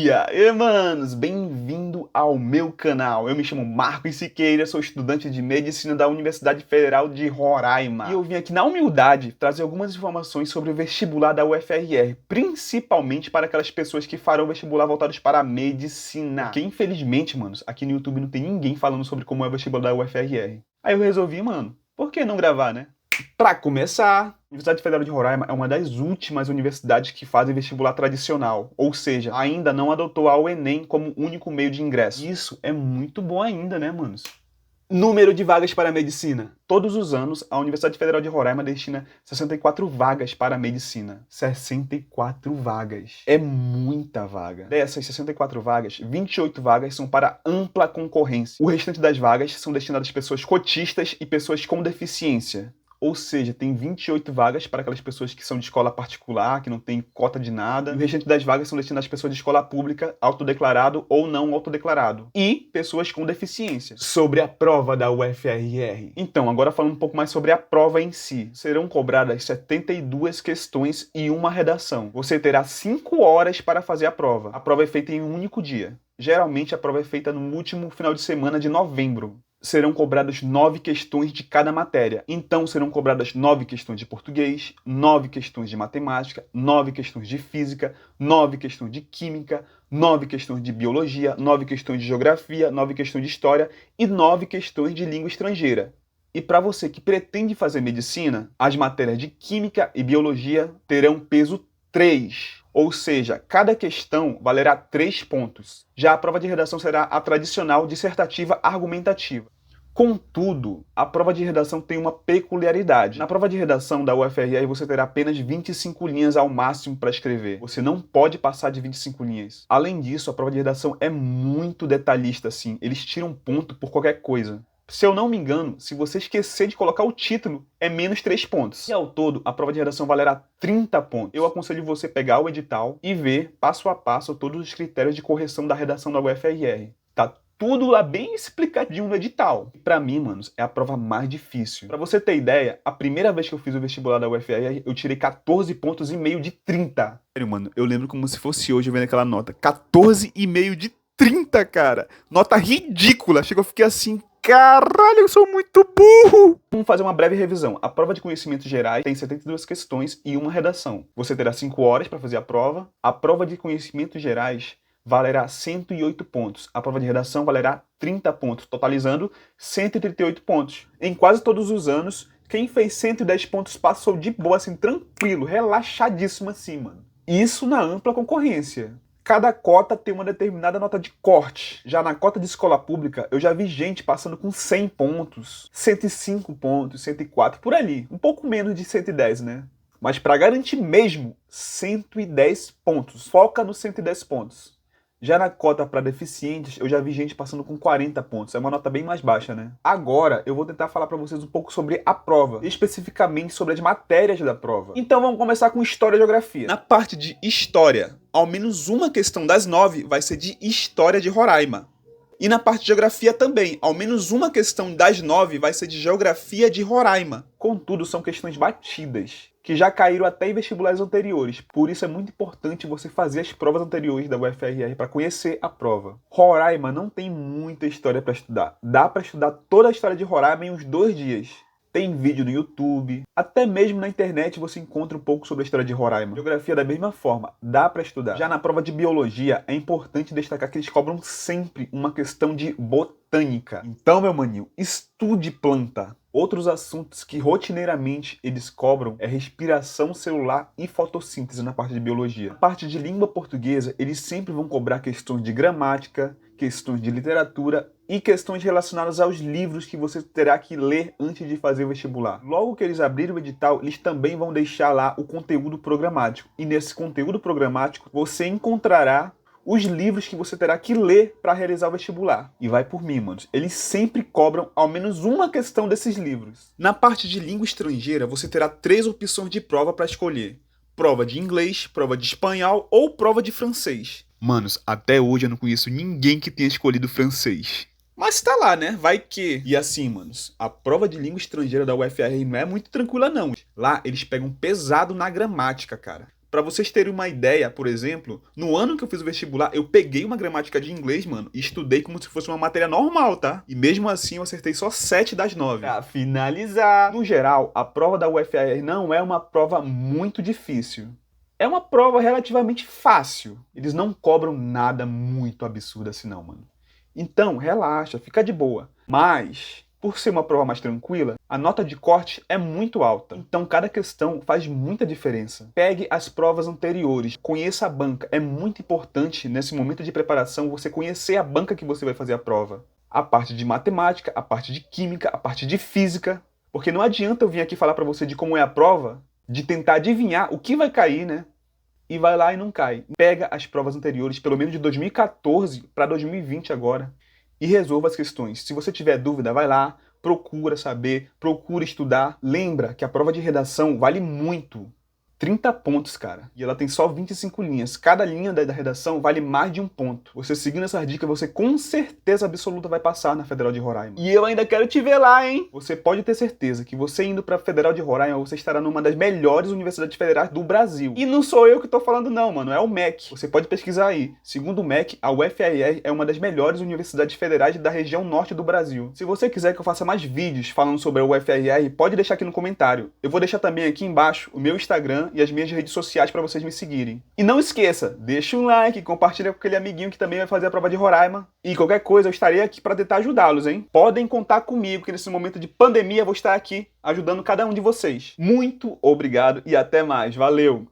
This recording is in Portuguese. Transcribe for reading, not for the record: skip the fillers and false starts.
E aí, manos, bem-vindo ao meu canal. Eu me chamo Marcos Siqueira, sou estudante de Medicina da Universidade Federal de Roraima. E eu vim aqui na humildade trazer algumas informações sobre o vestibular da UFRR, principalmente para aquelas pessoas que farão vestibular voltados para a Medicina. Porque, infelizmente, manos, aqui no YouTube não tem ninguém falando sobre como é o vestibular da UFRR. Aí eu resolvi, mano, por que não gravar, né? Para começar, a Universidade Federal de Roraima é uma das últimas universidades que fazem vestibular tradicional, ou seja, ainda não adotou ao Enem como único meio de ingresso. Isso é muito bom ainda, né, manos? Número de vagas para a medicina. Todos os anos, a Universidade Federal de Roraima destina 64 vagas para a medicina. 64 vagas. É muita vaga. Dessas 64 vagas, 28 vagas são para ampla concorrência. O restante das vagas são destinadas a pessoas cotistas e pessoas com deficiência. Ou seja, tem 28 vagas para aquelas pessoas que são de escola particular, que não tem cota de nada. E o restante das vagas são destinadas às pessoas de escola pública, autodeclarado ou não autodeclarado. E pessoas com deficiência. Sobre a prova da UFRR. Então, agora falando um pouco mais sobre a prova em si. Serão cobradas 72 questões e uma redação. Você terá 5 horas para fazer a prova. A prova é feita em um único dia. Geralmente, a prova é feita no último final de semana de novembro. Serão cobradas 9 questões de cada matéria. Então, serão cobradas 9 questões de português, 9 questões de matemática, 9 questões de física, 9 questões de química, 9 questões de biologia, 9 questões de geografia, 9 questões de história e 9 questões de língua estrangeira. E para você que pretende fazer medicina, as matérias de química e biologia terão peso 3. Ou seja, cada questão valerá 3 pontos. Já a prova de redação será a tradicional dissertativa argumentativa. Contudo, a prova de redação tem uma peculiaridade. Na prova de redação da UFRR você terá apenas 25 linhas ao máximo para escrever. Você não pode passar de 25 linhas. Além disso, a prova de redação é muito detalhista, assim. Eles tiram ponto por qualquer coisa. Se eu não me engano, se você esquecer de colocar o título, é menos 3 pontos. E ao todo, a prova de redação valerá 30 pontos. Eu aconselho você pegar o edital e ver, passo a passo, todos os critérios de correção da redação da UFRR. Tá tudo lá bem explicadinho no edital. Pra mim, manos, é a prova mais difícil. Pra você ter ideia, a primeira vez que eu fiz o vestibular da UFRR, eu tirei 14 pontos e meio de 30. Sério, mano, eu lembro como se fosse hoje vendo aquela nota. 14,5 de 30, cara. Nota ridícula. Chegou, eu fiquei assim... Caralho, eu sou muito burro! Vamos fazer uma breve revisão. A prova de conhecimentos gerais tem 72 questões e uma redação. Você terá 5 horas para fazer a prova. A prova de conhecimentos gerais valerá 108 pontos. A prova de redação valerá 30 pontos, totalizando 138 pontos. Em quase todos os anos, quem fez 110 pontos passou de boa, assim, tranquilo, relaxadíssimo assim, mano. Isso na ampla concorrência. Cada cota tem uma determinada nota de corte. Já na cota de escola pública, eu já vi gente passando com 100 pontos, 105 pontos, 104, por ali. Um pouco menos de 110, né? Mas para garantir mesmo, 110 pontos. Foca nos 110 pontos. Já na cota para deficientes, eu já vi gente passando com 40 pontos. É uma nota bem mais baixa, né? Agora, eu vou tentar falar para vocês um pouco sobre a prova. Especificamente sobre as matérias da prova. Então vamos começar com História e Geografia. Na parte de História, ao menos uma questão das 9 vai ser de História de Roraima. E na parte de Geografia também, ao menos uma questão das 9 vai ser de Geografia de Roraima. Contudo, são questões batidas, que já caíram até em vestibulares anteriores. Por isso é muito importante você fazer as provas anteriores da UFRR para conhecer a prova. Roraima não tem muita história para estudar. Dá para estudar toda a história de Roraima em uns 2 dias. Tem vídeo no YouTube, até mesmo na internet você encontra um pouco sobre a história de Roraima. Geografia da mesma forma, dá para estudar. Já na prova de Biologia, é importante destacar que eles cobram sempre uma questão de botânica. Então, meu maninho, estude planta. Outros assuntos que rotineiramente eles cobram é respiração celular e fotossíntese na parte de Biologia. Na parte de língua portuguesa, eles sempre vão cobrar questões de gramática, questões de literatura e questões relacionadas aos livros que você terá que ler antes de fazer o vestibular. Logo que eles abrirem o edital, eles também vão deixar lá o conteúdo programático. E nesse conteúdo programático, você encontrará os livros que você terá que ler para realizar o vestibular. E vai por mim, manos. Eles sempre cobram ao menos uma questão desses livros. Na parte de língua estrangeira, você terá 3 opções de prova para escolher. Prova de inglês, prova de espanhol ou prova de francês. Manos, até hoje eu não conheço ninguém que tenha escolhido francês. Mas tá lá, né? Vai que... E assim, manos, a prova de língua estrangeira da UFRR não é muito tranquila, não. Lá, eles pegam pesado na gramática, cara. Pra vocês terem uma ideia, por exemplo, no ano que eu fiz o vestibular, eu peguei uma gramática de inglês, mano, e estudei como se fosse uma matéria normal, tá? E mesmo assim eu acertei só 7 das 9. Pra finalizar, no geral, a prova da UFAR não é uma prova muito difícil. É uma prova relativamente fácil. Eles não cobram nada muito absurdo assim não, mano. Então, relaxa, fica de boa. Mas, por ser uma prova mais tranquila, a nota de corte é muito alta. Então, cada questão faz muita diferença. Pegue as provas anteriores, conheça a banca. É muito importante, nesse momento de preparação, você conhecer a banca que você vai fazer a prova. A parte de matemática, a parte de química, a parte de física. Porque não adianta eu vir aqui falar pra você de como é a prova, de tentar adivinhar o que vai cair, né? E vai lá e não cai. Pega as provas anteriores, pelo menos de 2014 para 2020 agora, e resolva as questões. Se você tiver dúvida, vai lá, procura saber, procura estudar. Lembra que a prova de redação vale muito. 30 pontos, cara. E ela tem só 25 linhas. Cada linha da redação vale mais de um ponto. Você seguindo essas dicas, você com certeza absoluta vai passar na Federal de Roraima. E eu ainda quero te ver lá, hein? Você pode ter certeza que você indo pra Federal de Roraima, você estará numa das melhores universidades federais do Brasil. E não sou eu que tô falando não, mano. É o MEC. Você pode pesquisar aí. Segundo o MEC, a UFAR é uma das melhores universidades federais da região norte do Brasil. Se você quiser que eu faça mais vídeos falando sobre a UFAR, pode deixar aqui no comentário. Eu vou deixar também aqui embaixo o meu Instagram e as minhas redes sociais para vocês me seguirem. E não esqueça, deixa um like, compartilha com aquele amiguinho que também vai fazer a prova de Roraima. E qualquer coisa, eu estarei aqui para tentar ajudá-los, hein? Podem contar comigo, que nesse momento de pandemia eu vou estar aqui ajudando cada um de vocês. Muito obrigado e até mais. Valeu!